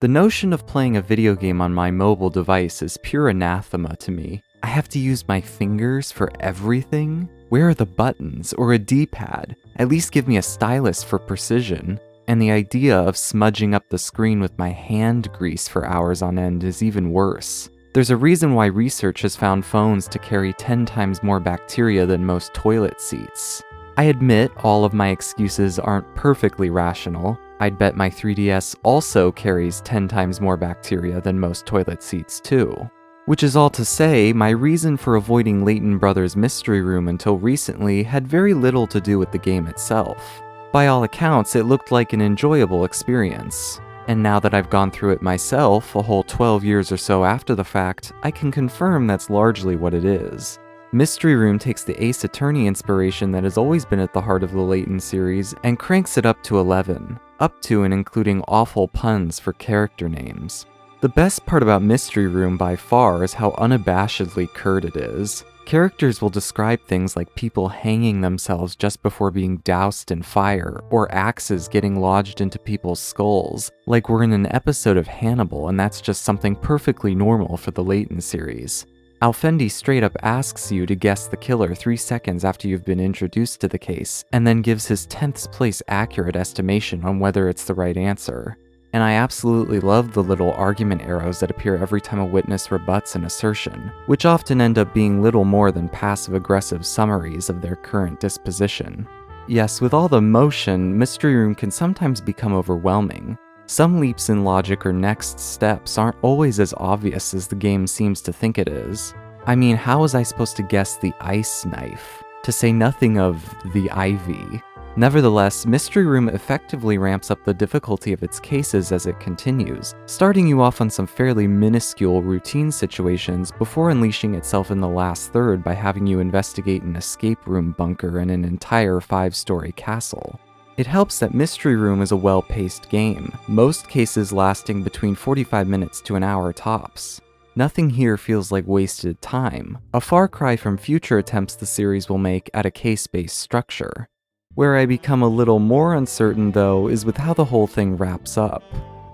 The notion of playing a video game on my mobile device is pure anathema to me. I have to use my fingers for everything? Where are the buttons or a D-pad? At least give me a stylus for precision. And the idea of smudging up the screen with my hand grease for hours on end is even worse. There's a reason why research has found phones to carry 10 times more bacteria than most toilet seats. I admit all of my excuses aren't perfectly rational. I'd bet my 3DS also carries 10 times more bacteria than most toilet seats too. Which is all to say, my reason for avoiding Layton Brothers' Mystery Room until recently had very little to do with the game itself. By all accounts, it looked like an enjoyable experience. And now that I've gone through it myself, a whole 12 years or so after the fact, I can confirm that's largely what it is. Mystery Room takes the Ace Attorney inspiration that has always been at the heart of the Layton series and cranks it up to 11, up to and including awful puns for character names. The best part about Mystery Room by far is how unabashedly curt it is. Characters will describe things like people hanging themselves just before being doused in fire, or axes getting lodged into people's skulls, like we're in an episode of Hannibal and that's just something perfectly normal for the Layton series. Alfendi straight up asks you to guess the killer 3 seconds after you've been introduced to the case, and then gives his 10th place accurate estimation on whether it's the right answer. And I absolutely love the little argument arrows that appear every time a witness rebuts an assertion, which often end up being little more than passive-aggressive summaries of their current disposition. Yes, with all the motion, Mystery Room can sometimes become overwhelming. Some leaps in logic or next steps aren't always as obvious as the game seems to think it is. I mean, how was I supposed to guess the ice knife? To say nothing of the ivy. Nevertheless, Mystery Room effectively ramps up the difficulty of its cases as it continues, starting you off on some fairly minuscule routine situations before unleashing itself in the last third by having you investigate an escape room bunker in an entire 5-story castle. It helps that Mystery Room is a well-paced game, most cases lasting between 45 minutes to an hour tops. Nothing here feels like wasted time, a far cry from future attempts the series will make at a case-based structure. Where I become a little more uncertain, though, is with how the whole thing wraps up.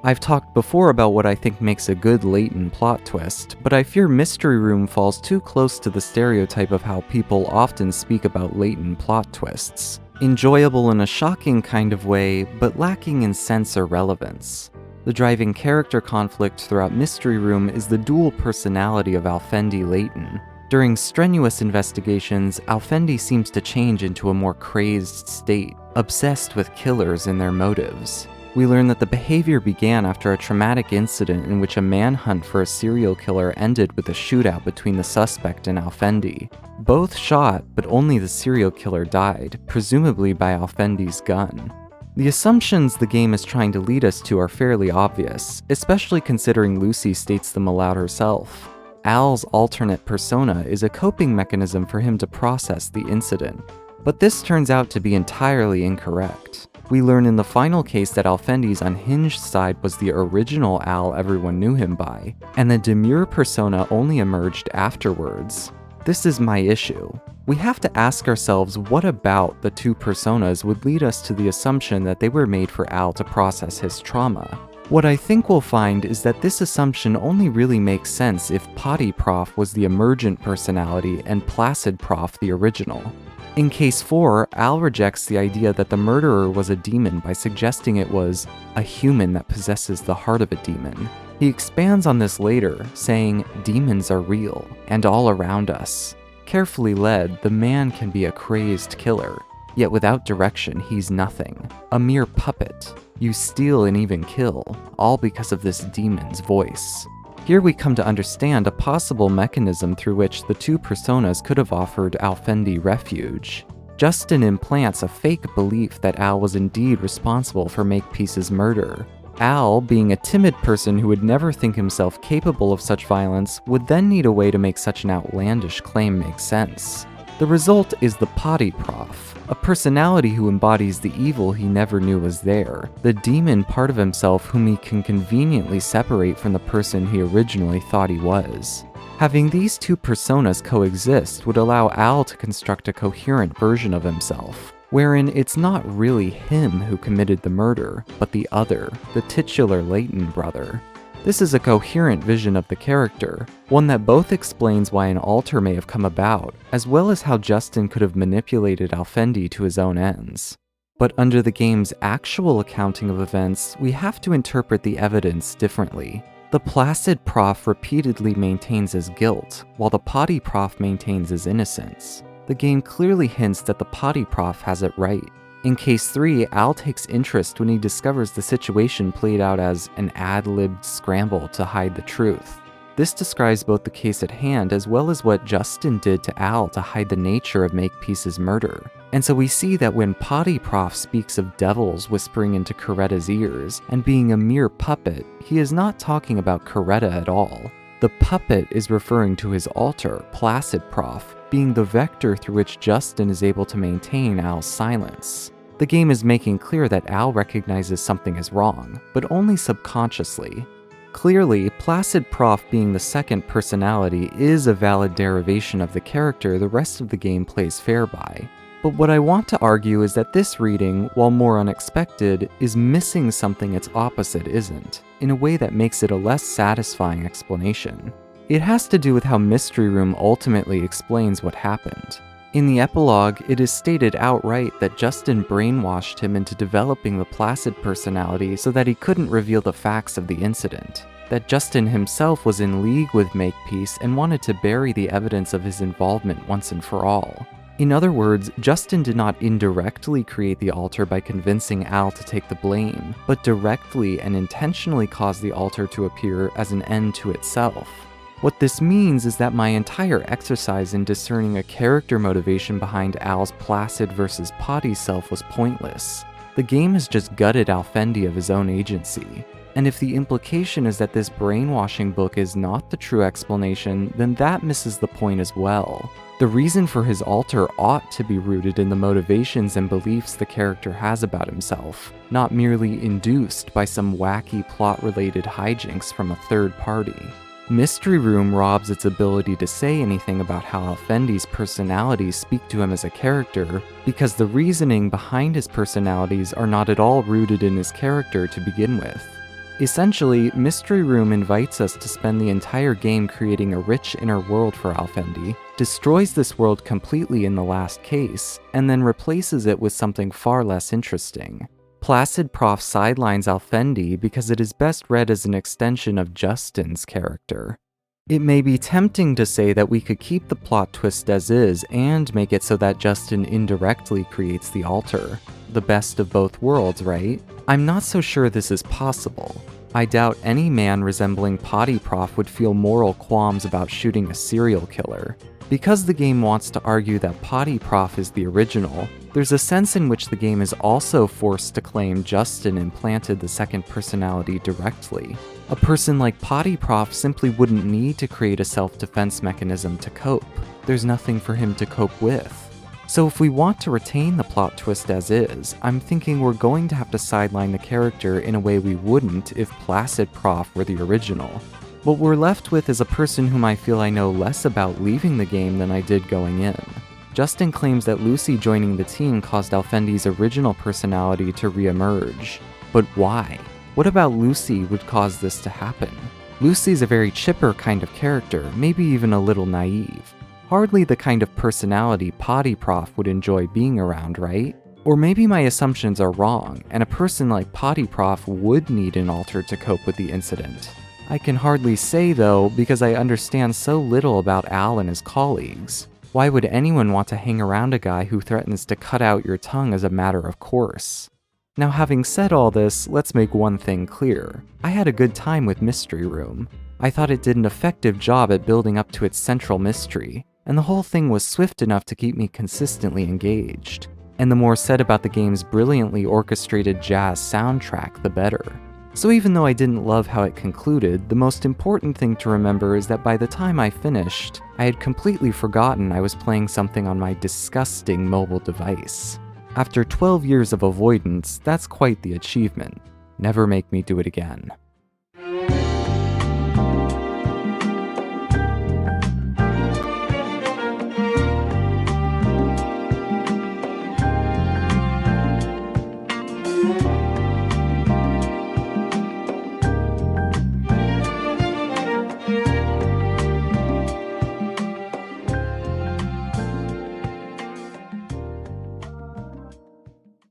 I've talked before about what I think makes a good Layton plot twist, but I fear Mystery Room falls too close to the stereotype of how people often speak about Layton plot twists. Enjoyable in a shocking kind of way, but lacking in sense or relevance. The driving character conflict throughout Mystery Room is the dual personality of Alfendi Layton. During strenuous investigations, Alfendi seems to change into a more crazed state, obsessed with killers and their motives. We learn that the behavior began after a traumatic incident in which a manhunt for a serial killer ended with a shootout between the suspect and Alfendi. Both shot, but only the serial killer died, presumably by Alfendi's gun. The assumptions the game is trying to lead us to are fairly obvious, especially considering Lucy states them aloud herself. Al's alternate persona is a coping mechanism for him to process the incident, but this turns out to be entirely incorrect. We learn in the final case that Alfendi's unhinged side was the original Al everyone knew him by, and the demure persona only emerged afterwards. This is my issue. We have to ask ourselves what about the two personas would lead us to the assumption that they were made for Al to process his trauma. What I think we'll find is that this assumption only really makes sense if Potty Prof was the emergent personality and Placid Prof the original. In case 4, Al rejects the idea that the murderer was a demon by suggesting it was a human that possesses the heart of a demon. He expands on this later, saying, "Demons are real, and all around us." Carefully led, the man can be a crazed killer, yet without direction he's nothing. A mere puppet. You steal and even kill, all because of this demon's voice. Here we come to understand a possible mechanism through which the two personas could have offered Alfendi refuge. Justin implants a fake belief that Al was indeed responsible for Makepeace's murder. Al, being a timid person who would never think himself capable of such violence, would then need a way to make such an outlandish claim make sense. The result is the Potty Prof, a personality who embodies the evil he never knew was there, the demon part of himself whom he can conveniently separate from the person he originally thought he was. Having these two personas coexist would allow Al to construct a coherent version of himself, wherein it's not really him who committed the murder, but the other, the titular Layton brother. This is a coherent vision of the character, one that both explains why an alter may have come about, as well as how Justin could have manipulated Alfendi to his own ends. But under the game's actual accounting of events, we have to interpret the evidence differently. The placid prof repeatedly maintains his guilt, while the potty prof maintains his innocence. The game clearly hints that the potty prof has it right. In case 3, Al takes interest when he discovers the situation played out as an ad-libbed scramble to hide the truth. This describes both the case at hand as well as what Justin did to Al to hide the nature of Makepeace's murder. And so we see that when Potty Prof speaks of devils whispering into Coretta's ears and being a mere puppet, he is not talking about Coretta at all. The puppet is referring to his alter, Placid Prof, being the vector through which Justin is able to maintain Al's silence. The game is making clear that Al recognizes something is wrong, but only subconsciously. Clearly, Placid Prof being the second personality is a valid derivation of the character the rest of the game plays fair by. But what I want to argue is that this reading, while more unexpected, is missing something its opposite isn't, in a way that makes it a less satisfying explanation. It has to do with how Mystery Room ultimately explains what happened. In the epilogue, it is stated outright that Justin brainwashed him into developing the Placid personality so that he couldn't reveal the facts of the incident. That Justin himself was in league with Makepeace and wanted to bury the evidence of his involvement once and for all. In other words, Justin did not indirectly create the alter by convincing Al to take the blame, but directly and intentionally caused the alter to appear as an end to itself. What this means is that my entire exercise in discerning a character motivation behind Al's placid versus potty self was pointless. The game has just gutted Alfendi of his own agency. And if the implication is that this brainwashing book is not the true explanation, then that misses the point as well. The reason for his alter ought to be rooted in the motivations and beliefs the character has about himself, not merely induced by some wacky plot-related hijinks from a third party. Mystery Room robs its ability to say anything about how Alfendi's personalities speak to him as a character, because the reasoning behind his personalities are not at all rooted in his character to begin with. Essentially, Mystery Room invites us to spend the entire game creating a rich inner world for Alfendi, destroys this world completely in the last case, and then replaces it with something far less interesting. Placid Prof sidelines Alfendi because it is best read as an extension of Justin's character. It may be tempting to say that we could keep the plot twist as is and make it so that Justin indirectly creates the alter. The best of both worlds, right? I'm not so sure this is possible. I doubt any man resembling Potty Prof would feel moral qualms about shooting a serial killer. Because the game wants to argue that Potty Prof is the original, there's a sense in which the game is also forced to claim Justin implanted the second personality directly. A person like Potty Prof simply wouldn't need to create a self-defense mechanism to cope. There's nothing for him to cope with. So if we want to retain the plot twist as is, I'm thinking we're going to have to sideline the character in a way we wouldn't if Placid Prof were the original. What we're left with is a person whom I feel I know less about leaving the game than I did going in. Justin claims that Lucy joining the team caused Alfendi's original personality to re-emerge. But why? What about Lucy would cause this to happen? Lucy's a very chipper kind of character, maybe even a little naive. Hardly the kind of personality Potty Prof would enjoy being around, right? Or maybe my assumptions are wrong, and a person like Potty Prof would need an alter to cope with the incident. I can hardly say though, because I understand so little about Al and his colleagues. Why would anyone want to hang around a guy who threatens to cut out your tongue as a matter of course? Now, having said all this, let's make one thing clear. I had a good time with Mystery Room. I thought it did an effective job at building up to its central mystery, and the whole thing was swift enough to keep me consistently engaged. And the more said about the game's brilliantly orchestrated jazz soundtrack, the better. So even though I didn't love how it concluded, the most important thing to remember is that by the time I finished, I had completely forgotten I was playing something on my disgusting mobile device. After 12 years of avoidance, that's quite the achievement. Never make me do it again.